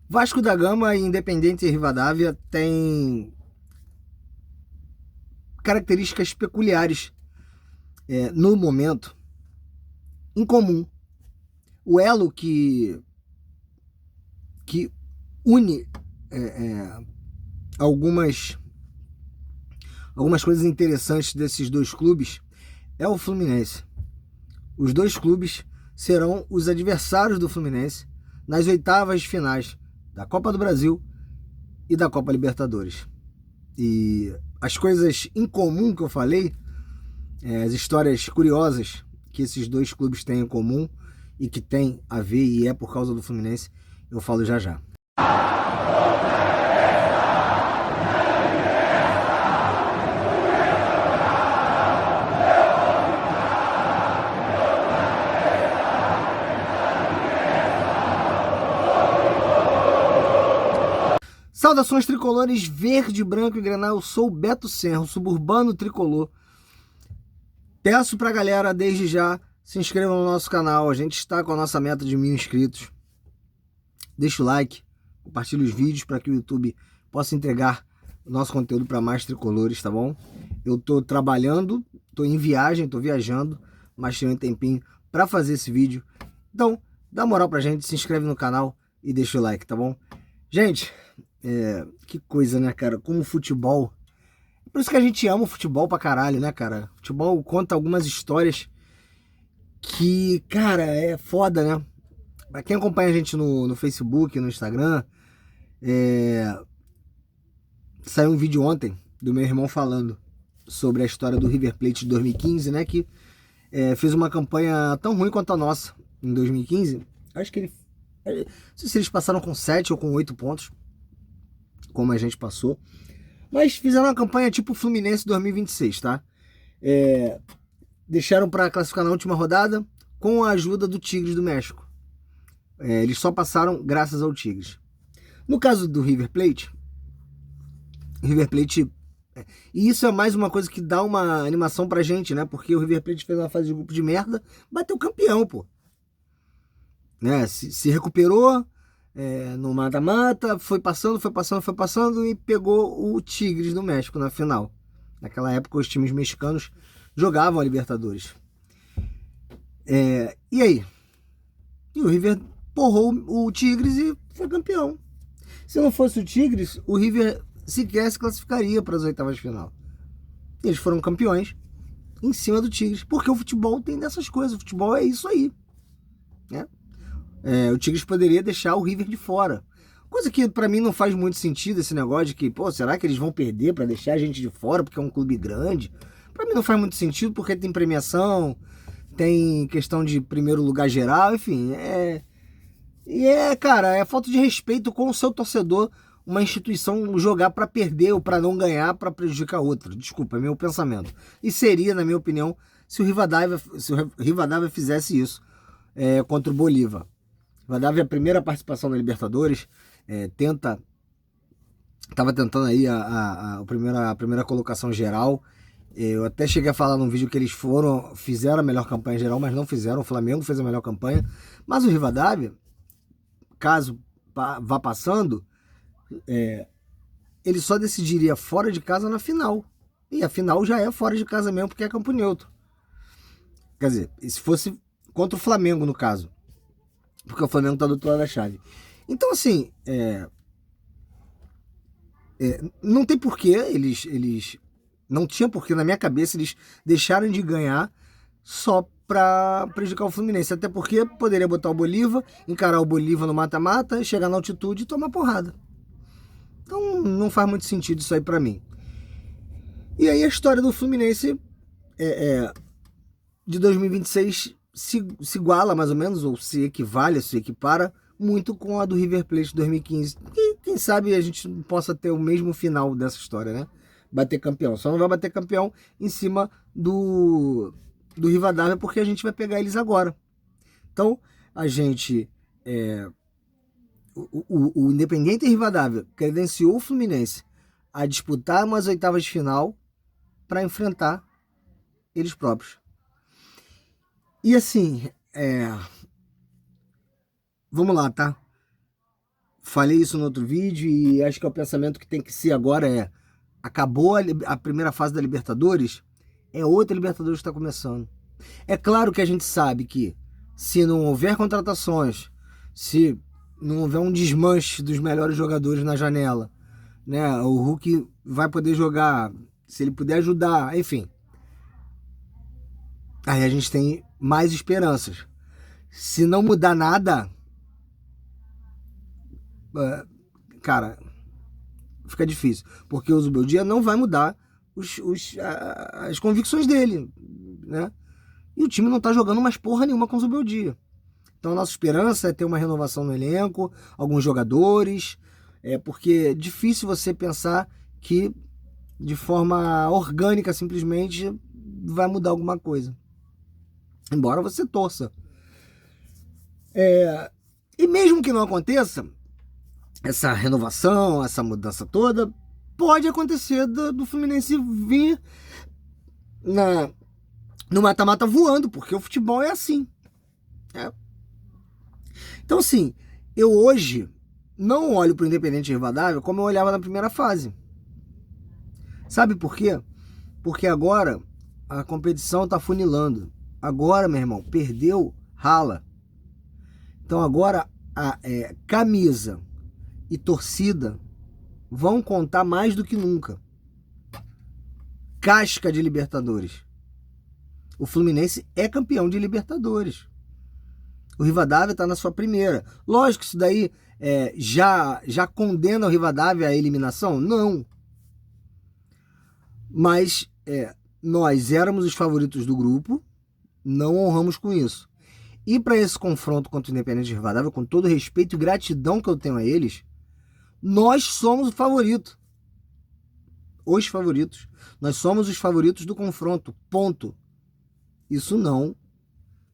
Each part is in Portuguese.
Vasco da Gama e Independente Rivadavia têm características peculiares no momento em comum. O elo que une algumas coisas interessantes desses dois clubes é o Fluminense. Os dois clubes serão os adversários do Fluminense nas oitavas de finais da Copa do Brasil e da Copa Libertadores. E as coisas em comum que eu falei, as histórias curiosas que esses dois clubes têm em comum e que tem a ver e é por causa do Fluminense, eu falo já já. Saudações tricolores verde, branco e granal. Eu sou o Beto Serro, suburbano tricolor. Peço pra galera, desde já, se inscrevam no nosso canal. A gente está com a nossa meta de 1000 inscritos. Deixa o like, compartilhe os vídeos para que o YouTube possa entregar o nosso conteúdo para mais tricolores, tá bom? Eu tô trabalhando, tô em viagem, tô viajando, mas tenho um tempinho para fazer esse vídeo. Então, dá moral pra gente, se inscreve no canal e deixa o like, tá bom? Gente, que coisa, né, cara? Como o futebol. Por isso que a gente ama o futebol pra caralho, né, cara? O futebol conta algumas histórias que, cara, é foda, né? Pra quem acompanha a gente no Facebook, no Instagram, saiu um vídeo ontem do meu irmão falando sobre a história do River Plate de 2015, né? Que fez uma campanha tão ruim quanto a nossa em 2015. Acho que não sei se eles passaram com 7 ou com 8 pontos, como a gente passou. Mas fizeram uma campanha tipo Fluminense 2026, tá? Deixaram para classificar na última rodada com a ajuda do Tigres do México. Eles só passaram graças ao Tigres. No caso do River Plate, e isso é mais uma coisa que dá uma animação pra gente, né? Porque o River Plate fez uma fase de grupo de merda, bateu campeão, pô. Né? Se recuperou no mata-mata, foi passando e pegou o Tigres do México na final. Naquela época os times mexicanos jogavam a Libertadores. E aí? E o River porrou o Tigres e foi campeão. Se não fosse o Tigres, o River sequer se classificaria para as oitavas de final. Eles foram campeões em cima do Tigres, porque o futebol tem dessas coisas, o futebol é isso aí, né? O Tigres poderia deixar o River de fora, coisa que para mim não faz muito sentido, esse negócio de que, pô, será que eles vão perder para deixar a gente de fora porque é um clube grande? Para mim não faz muito sentido, porque tem premiação, tem questão de primeiro lugar geral, enfim, cara, é falta de respeito com o seu torcedor, uma instituição jogar para perder ou para não ganhar para prejudicar outra. Desculpa, é meu pensamento. E seria, na minha opinião, se o Rivadavia fizesse isso contra o Bolívar. Rivadavia é a primeira participação na Libertadores, tava tentando aí a primeira colocação geral. Eu até cheguei a falar num vídeo que eles fizeram a melhor campanha geral, mas não fizeram. O Flamengo fez a melhor campanha. Mas o Rivadavia, caso vá passando, ele só decidiria fora de casa na final. E a final já é fora de casa mesmo, porque é campo neutro. Quer dizer, se fosse contra o Flamengo, no caso. Porque o Flamengo tá do outro lado da chave. Então, assim, não tem porquê eles... Não tinha porquê, na minha cabeça, eles deixaram de ganhar só pra prejudicar o Fluminense. Até porque poderia botar o Bolívar, encarar o Bolívar no mata-mata, chegar na altitude e tomar porrada. Então não faz muito sentido isso aí pra mim. E aí a história do Fluminense de 2026 se iguala mais ou menos, ou se equivale, se equipara muito com a do River Plate de 2015. E quem sabe a gente possa ter o mesmo final dessa história, né? Bater campeão. Só não vai bater campeão em cima do Rivadavia, porque a gente vai pegar eles agora. Então, a gente... o Independiente Rivadavia credenciou o Fluminense a disputar umas oitavas de final para enfrentar eles próprios. E assim, vamos lá, tá? falei isso no outro vídeo e acho que é o pensamento que tem que ser agora acabou a primeira fase da Libertadores, é outra Libertadores que está começando. É claro que a gente sabe que se não houver contratações, se não houver um desmanche dos melhores jogadores na janela, né, o Hulk vai poder jogar, se ele puder ajudar, enfim. Aí a gente tem mais esperanças. Se não mudar nada, cara, fica difícil. Porque o Zubeldia não vai mudar as convicções dele, né? E o time não tá jogando mais porra nenhuma com o Zubeldia. Então a nossa esperança é ter uma renovação no elenco, alguns jogadores, porque é difícil você pensar que de forma orgânica simplesmente vai mudar alguma coisa. Embora você torça. E mesmo que não aconteça, essa renovação, essa mudança toda, pode acontecer do Fluminense vir no mata-mata voando, porque o futebol é assim. Então, assim, eu hoje não olho para o Independente Rivadavia como eu olhava na primeira fase. Sabe por quê? Porque agora a competição tá funilando. Agora, meu irmão, perdeu, rala. Então agora camisa e torcida vão contar mais do que nunca. Casca de Libertadores. O Fluminense é campeão de Libertadores. O Rivadavia está na sua primeira. Lógico que isso daí já condena o Rivadavia à eliminação? Não. Mas nós éramos os favoritos do grupo, não honramos com isso. E para esse confronto contra o Independente Rivadavia, com todo respeito e gratidão que eu tenho a eles, nós somos o favorito. Os favoritos. Nós somos os favoritos do confronto. Ponto. Isso não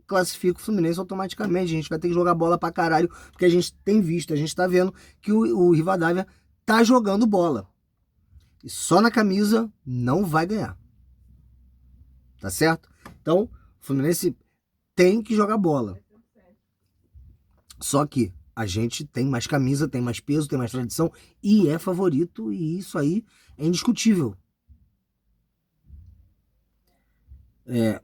classifica o Fluminense automaticamente. A gente vai ter que jogar bola pra caralho, porque a gente tem visto, a gente tá vendo que o Rivadavia tá jogando bola. E só na camisa não vai ganhar. Tá certo? Então, o Fluminense tem que jogar bola. Só que a gente tem mais camisa, tem mais peso, tem mais tradição e é favorito, e isso aí é indiscutível.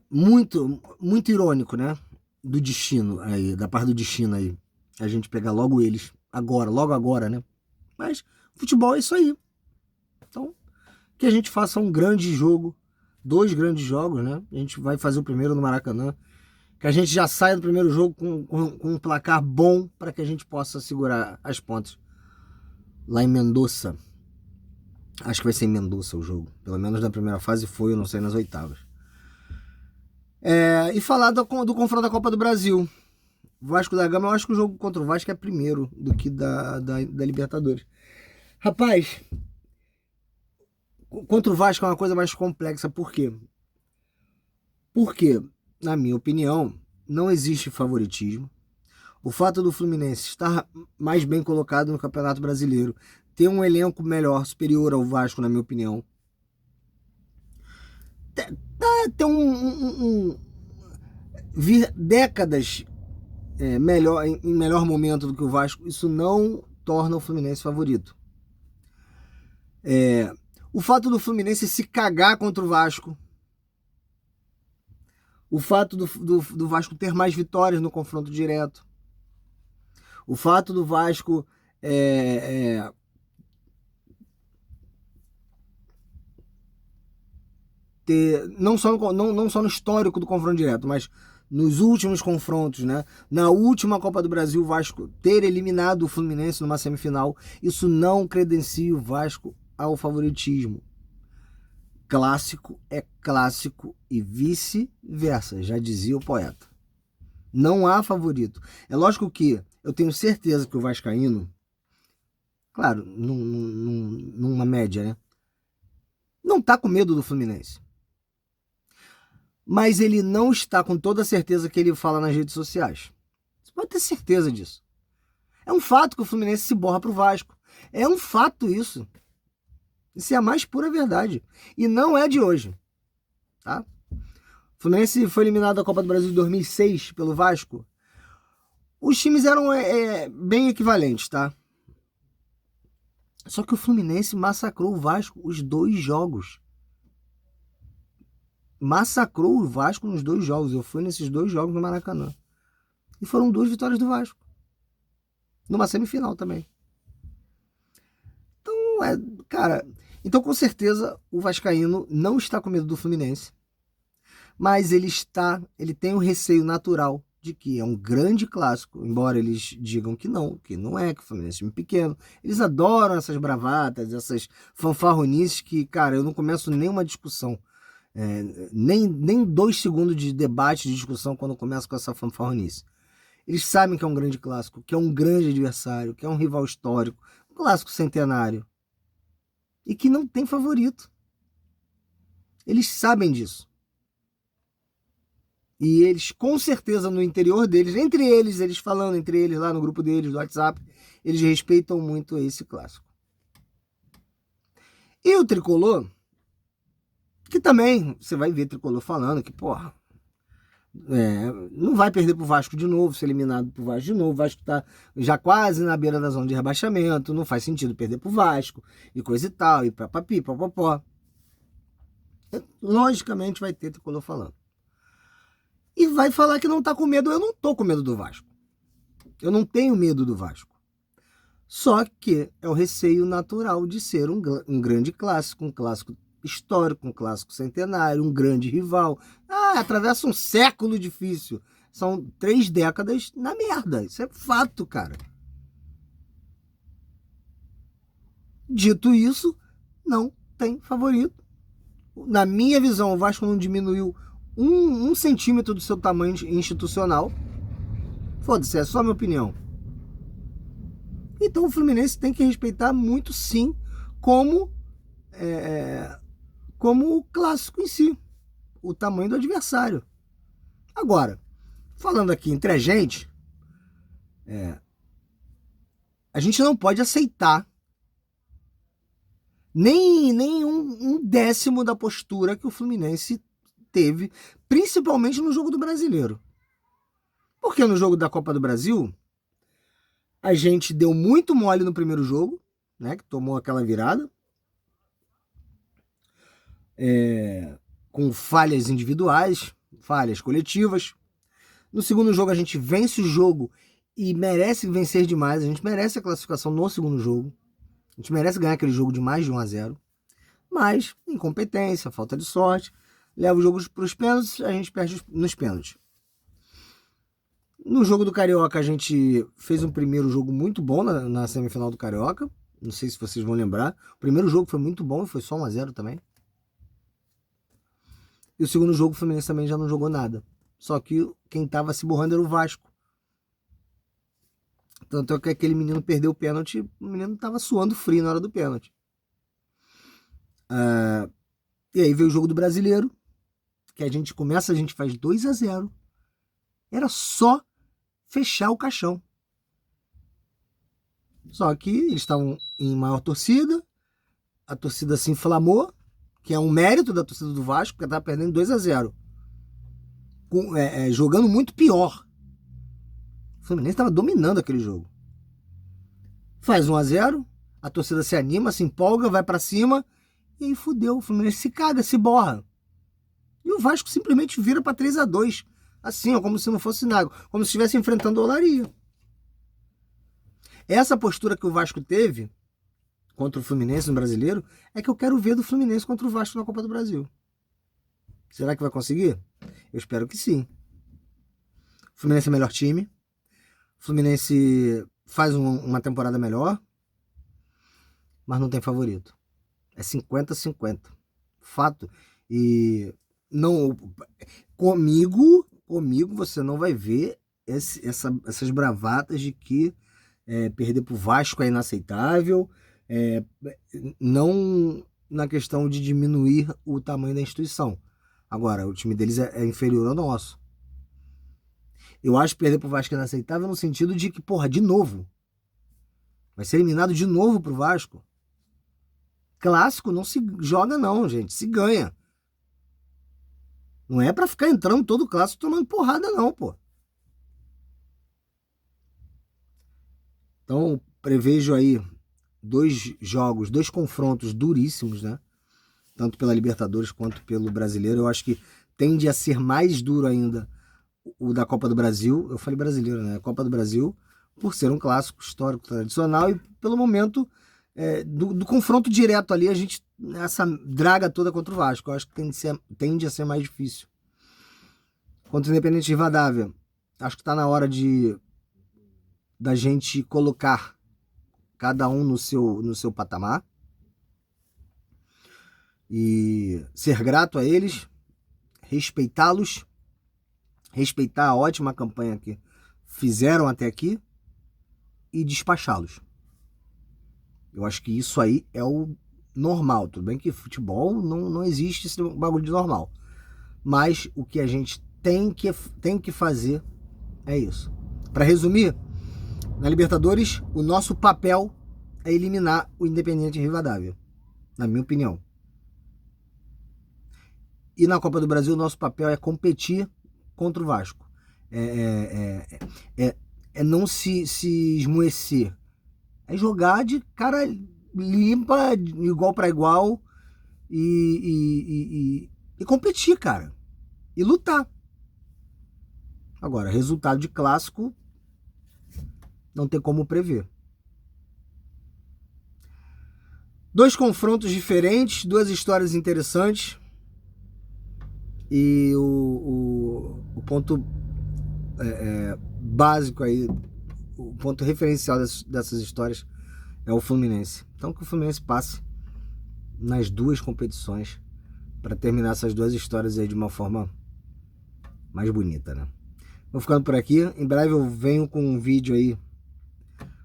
Muito, muito irônico, né? Do destino aí, da parte do destino aí. A gente pegar logo eles agora, logo agora, né? Mas futebol é isso aí. Então, que a gente faça um grande jogo, 2 grandes jogos, né? A gente vai fazer o primeiro no Maracanã. Que a gente já saia do primeiro jogo com um placar bom para que a gente possa segurar as pontas. Lá em Mendoza. Acho que vai ser em Mendoza o jogo. Pelo menos na primeira fase foi, eu não sei, nas oitavas. E falar do confronto da Copa do Brasil. Vasco da Gama, eu acho que o jogo contra o Vasco é primeiro do que da Libertadores. Rapaz, contra o Vasco é uma coisa mais complexa. Por quê? Porque, na minha opinião, não existe favoritismo. O fato do Fluminense estar mais bem colocado no Campeonato Brasileiro, ter um elenco melhor, superior ao Vasco, na minha opinião, ter vir décadas em melhor momento do que o Vasco, isso não torna o Fluminense favorito. O fato do Fluminense se cagar contra o Vasco, o fato do Vasco ter mais vitórias no confronto direto, o fato do Vasco ter, não só no histórico do confronto direto, mas nos últimos confrontos, né? Na última Copa do Brasil, o Vasco ter eliminado o Fluminense numa semifinal, isso não credencia o Vasco ao favoritismo. Clássico é clássico e vice-versa, já dizia o poeta. Não há favorito. É lógico que eu tenho certeza que o vascaíno, claro, numa média, né? Não tá com medo do Fluminense. Mas ele não está com toda a certeza que ele fala nas redes sociais. Você pode ter certeza disso. É um fato que o Fluminense se borra pro Vasco. É um fato isso. Isso é a mais pura verdade. E não é de hoje. Tá? O Fluminense foi eliminado da Copa do Brasil em 2006 pelo Vasco. Os times eram bem equivalentes, tá? Só que o Fluminense massacrou o Vasco os 2 jogos. Massacrou o Vasco nos 2 jogos. Eu fui nesses 2 jogos no Maracanã. E foram 2 vitórias do Vasco. Numa semifinal também. Então, cara... Então, com certeza, o vascaíno não está com medo do Fluminense. Mas ele tem um receio natural de que é um grande clássico, embora eles digam que não é, que o Fluminense é um time pequeno. Eles adoram essas bravatas, essas fanfarronices que, cara, eu não começo nenhuma discussão. Nem 2 segundos de debate, de discussão, quando eu começo com essa fanfarronice. Eles sabem que é um grande clássico, que é um grande adversário, que é um rival histórico, um clássico centenário. E que não tem favorito. Eles sabem disso. E eles, com certeza, no interior deles, eles falando entre eles lá no grupo deles, do WhatsApp, eles respeitam muito esse clássico. E o Tricolor, que também, você vai ver Tricolor falando que, porra, não vai perder pro Vasco de novo, ser eliminado pro Vasco de novo. O Vasco tá já quase na beira da zona de rebaixamento, não faz sentido perder pro Vasco, e coisa e tal, e papapi, papapó. Logicamente vai ter Tricolor falando. E vai falar que não tá com medo. Eu não tô com medo do Vasco. Eu não tenho medo do Vasco. Só que é o receio natural de ser um grande clássico, um clássico histórico, um clássico centenário, um grande rival. Atravessa um século difícil. São 3 décadas na merda. Isso é fato, cara. Dito isso, não tem favorito. Na minha visão, o Vasco não diminuiu um centímetro do seu tamanho institucional. Foda-se, é só minha opinião. Então o Fluminense tem que respeitar muito, sim, como o clássico em si, o tamanho do adversário. Agora, falando aqui entre a gente não pode aceitar nem um décimo da postura que o Fluminense teve, principalmente no jogo do Brasileiro. Porque no jogo da Copa do Brasil, a gente deu muito mole no primeiro jogo, né, que tomou aquela virada, com falhas individuais, falhas coletivas. No segundo jogo, a gente vence o jogo e merece vencer demais. A gente merece a classificação no segundo jogo. A gente merece ganhar aquele jogo de mais de 1-0. Mas, incompetência, falta de sorte, leva o jogo para os pênaltis, a gente perde nos pênaltis. No jogo do Carioca, a gente fez um primeiro jogo muito bom na semifinal do Carioca. Não sei se vocês vão lembrar. O primeiro jogo foi muito bom e foi só 1-0 também. E o segundo jogo, o Fluminense também já não jogou nada. Só que quem estava se borrando era o Vasco. Tanto é que aquele menino perdeu o pênalti, o menino estava suando frio na hora do pênalti. E aí veio o jogo do Brasileiro, que a gente faz 2-0. Era só fechar o caixão. Só que eles estavam em maior torcida, a torcida se inflamou, que é um mérito da torcida do Vasco, porque estava perdendo 2-0. Jogando muito pior. O Fluminense estava dominando aquele jogo. Faz 1-0, a torcida se anima, se empolga, vai para cima, e aí fudeu. O Fluminense se caga, se borra. E o Vasco simplesmente vira para 3-2. Assim, como se não fosse nada. Como se estivesse enfrentando a Olaria. Essa postura que o Vasco teve contra o Fluminense no Brasileiro é que eu quero ver do Fluminense contra o Vasco na Copa do Brasil. Será que vai conseguir? Eu espero que sim. O Fluminense é o melhor time. O Fluminense faz uma temporada melhor, mas não tem favorito. É 50-50. Fato. E não, comigo você não vai ver essas bravatas de que perder pro Vasco é inaceitável. Não na questão de diminuir o tamanho da instituição. Agora, o time deles é inferior ao nosso. Eu acho que perder pro Vasco é inaceitável no sentido de que, porra, de novo. Vai ser eliminado de novo pro Vasco. Clássico não se joga não, gente. Se ganha. Não é pra ficar entrando todo clássico tomando porrada não, pô. Então, prevejo aí dois jogos, dois confrontos duríssimos, né? Tanto pela Libertadores quanto pelo Brasileiro. Eu acho que tende a ser mais duro ainda o da Copa do Brasil. Eu falei brasileiro, né? A Copa do Brasil, por ser um clássico histórico tradicional e pelo momento do confronto direto ali, a gente, essa draga toda contra o Vasco, eu acho que tende a ser mais difícil. Contra o Independente Rivadavia, acho que está na hora da gente colocar cada um no seu patamar e ser grato a eles, respeitá-los, respeitar a ótima campanha que fizeram até aqui e despachá-los. Eu acho que isso aí é o normal. Tudo bem que futebol não existe esse bagulho de normal, mas o que a gente tem que fazer é isso. Para resumir, na Libertadores, o nosso papel é eliminar o Independiente Rivadavia, na minha opinião. E na Copa do Brasil, o nosso papel é competir contra o Vasco. É não se esmoecer. É jogar de cara limpa, igual para igual e competir, cara. E lutar. Agora, resultado de clássico não tem como prever. Dois confrontos diferentes, duas histórias interessantes. E o ponto básico aí, o ponto referencial dessas histórias é o Fluminense. Então que o Fluminense passe nas duas competições para terminar essas duas histórias aí de uma forma mais bonita, né? Vou ficando por aqui. Em breve eu venho com um vídeo aí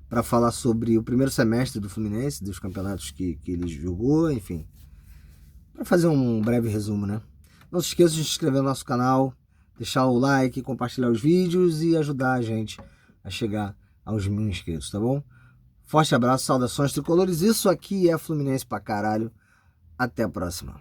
para falar sobre o primeiro semestre do Fluminense, dos campeonatos que ele jogou, enfim. Para fazer um breve resumo, né? Não se esqueça de se inscrever no nosso canal, deixar o like, compartilhar os vídeos e ajudar a gente a chegar aos 1000 inscritos, tá bom? Forte abraço, saudações tricolores. Isso aqui é Fluminense pra caralho. Até a próxima.